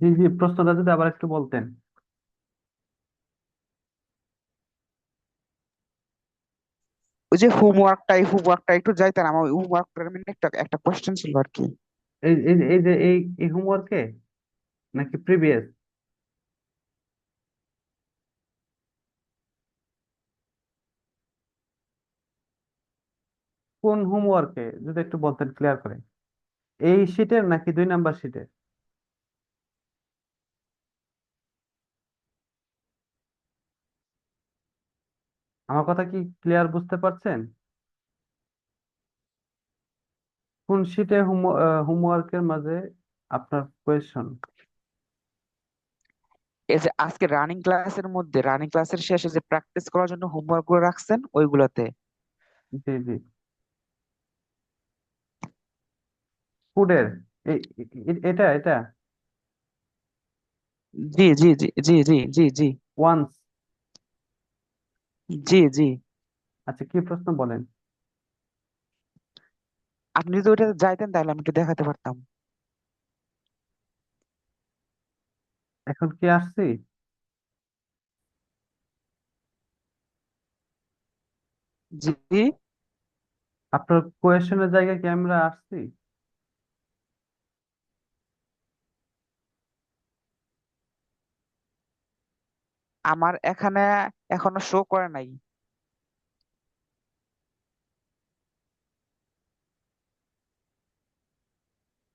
জি জি, প্রশ্নটা যদি আবার একটু বলতেন। ওই যে হোমওয়ার্কটা একটু যাইতেন, আমার ওই হোমওয়ার্কটার মানে একটা একটা কোশ্চেন ছিল আর কি। এই হোমওয়ার্কে নাকি প্রিভিয়াস? কোন হোমওয়ার্কে যদি একটু বলতেন ক্লিয়ার করে? এই শীটের নাকি 2 নাম্বার শীটের? আমার কথা কি ক্লিয়ার বুঝতে পারছেন? কোন শীটে হোমওয়ার্কের মাঝে আপনার কোয়েশন? এই যে আজকে রানিং ক্লাসের শেষে যে প্র্যাকটিস করার জন্য হোমওয়ার্ক গুলো রাখছেন ওইগুলাতে। জি জি, ফুডের। এটা এটা জি জি জি জি জি জি জি ওয়ান্স। জি জি। আচ্ছা, কি প্রশ্ন বলেন? আপনি যদি ওইটা যাইতেন তাহলে আমি একটু দেখাতে পারতাম। এখন কি আসছি? জি। আপনার কোয়েশনের জায়গায় কি আমরা আসছি? আমার এখানে এখনো শো করে নাই।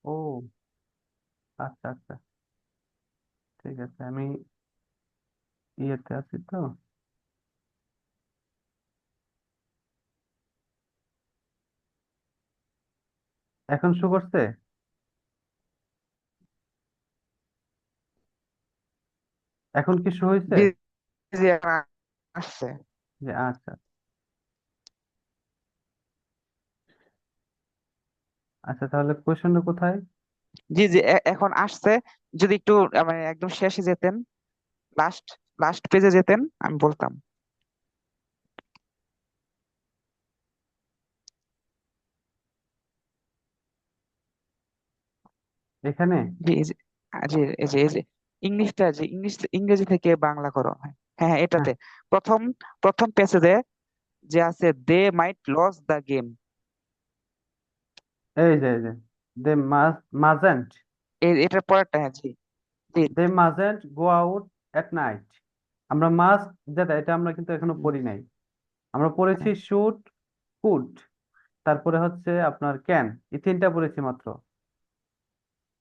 ও আচ্ছা আচ্ছা, ঠিক আছে। আমি ইয়েতে আছি তো। এখন শো করছে? এখন কি শো হয়েছে? জি জি আমার আসছে। যে আচ্ছা আচ্ছা, তাহলে কোয়েশনটা কোথায়? জি জি এখন আসছে। যদি একটু মানে একদম শেষে যেতেন, লাস্ট লাস্ট পেজে যেতেন আমি বলতাম। এখানে? জি জি জি। এই যে ইংলিশটা, যে ইংরেজি থেকে বাংলা করো, হ্যাঁ হ্যাঁ হ্যাঁ, হ্যাঁ, এটাতে প্রথম প্রথম পেজে যে আছে দে মাইট লস দ্য গেম। এই যে দে মাজেন্ট এটার পরেরটা, হ্যাঁ জি জি দে মাজেন্ট গো আউট এট নাইট। আমরা মাস্ট, যেটা এটা আমরা কিন্তু এখনো পড়ি নাই। আমরা পড়েছি শুট, কুড, তারপরে হচ্ছে আপনার ক্যান। এই তিনটা পড়েছি মাত্র।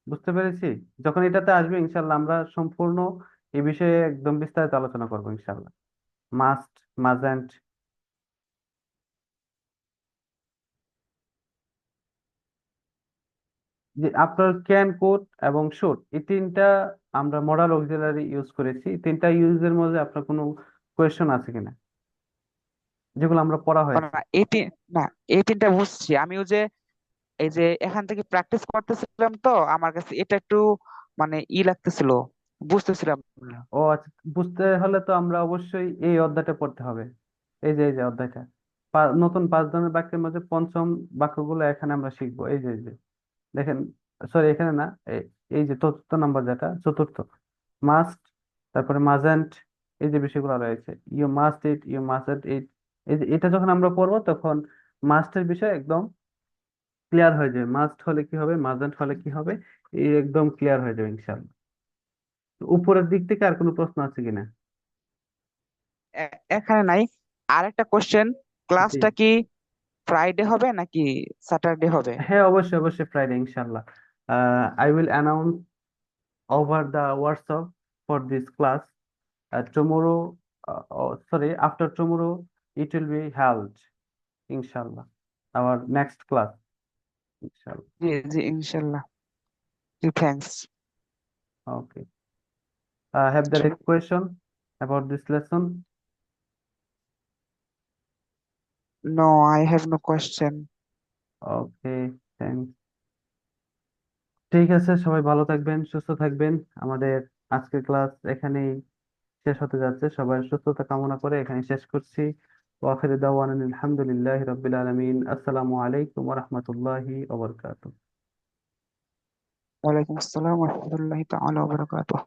বুঝতে পেরেছি। যখন এটাতে আসবে ইনশাল্লাহ আমরা সম্পূর্ণ এই বিষয়ে একদম বিস্তারিত আলোচনা করবো ইনশাল্লাহ। মাস্ট, মাজেন্ট। যে আপনার ক্যান, কোড এবং শুট, এই তিনটা আমরা মডাল অক্সিলারি ইউজ করেছি। এই তিনটা ইউজের মধ্যে আপনার কোনো কোয়েশ্চন আছে কিনা, যেগুলো আমরা পড়া হয়েছে? না না, এই তিনটা বুঝছি আমিও। যে এই যে এখান থেকে প্র্যাকটিস করতেছিলাম তো আমার কাছে এটা একটু মানে লাগতেছিল, বুঝতেছিলাম না। ও আচ্ছা, বুঝতে হলে তো আমরা অবশ্যই এই অধ্যায়টা পড়তে হবে। এই যে অধ্যায়টা, নতুন 5 ধরনের বাক্যের মধ্যে পঞ্চম বাক্যগুলো এখানে আমরা শিখবো। এই যে দেখেন, সরি এখানে না, এই যে চতুর্থ নাম্বার, যেটা চতুর্থ, মাস্ট, তারপরে মাজেন্ট, এই যে বিষয়গুলো রয়েছে, you must it, you must it. এই যে এটা যখন আমরা পড়বো তখন মাস্টের বিষয় একদম ক্লিয়ার হয়ে যাবে। মাস্ট হলে কি হবে, মাজেন্ট হলে কি হবে, এই একদম ক্লিয়ার হয়ে যাবে ইনশাল্লাহ। উপরের দিক থেকে আর কোনো প্রশ্ন আছে কিনা? এখানে নাই। আর একটা কোশ্চেন, জি, ক্লাসটা কি ফ্রাইডে হবে নাকি স্যাটারডে হবে? হ্যাঁ, অবশ্যই অবশ্যই ফ্রাইডে ইনশাল্লাহ। I will announce over the WhatsApp for this class. Tomorrow, sorry, after tomorrow, it will be held, inshallah. Our next class, inshallah. জি জি ইনশাল্লাহ। জি thanks. Okay. Have there any question about this lesson? No, I have no question. Okay, thanks. ঠিক আছে, সবাই ভালো থাকবেন, সুস্থ থাকবেন। আমাদের আজকের ক্লাস এখানেই শেষ হতে যাচ্ছে। সবার সুস্থতা কামনা করে এখানে শেষ করছি। ওয়াখির দাওয়ানা আলহামদুলিল্লাহি রাব্বিল আলামিন। আসসালামু আলাইকুম ওয়া রাহমাতুল্লাহি ওয়া বারাকাতুহু। ওয়ালাইকুম আসসালাম ওয়া রাহমাতুল্লাহি তাআলা ওয়া বারাকাতুহু।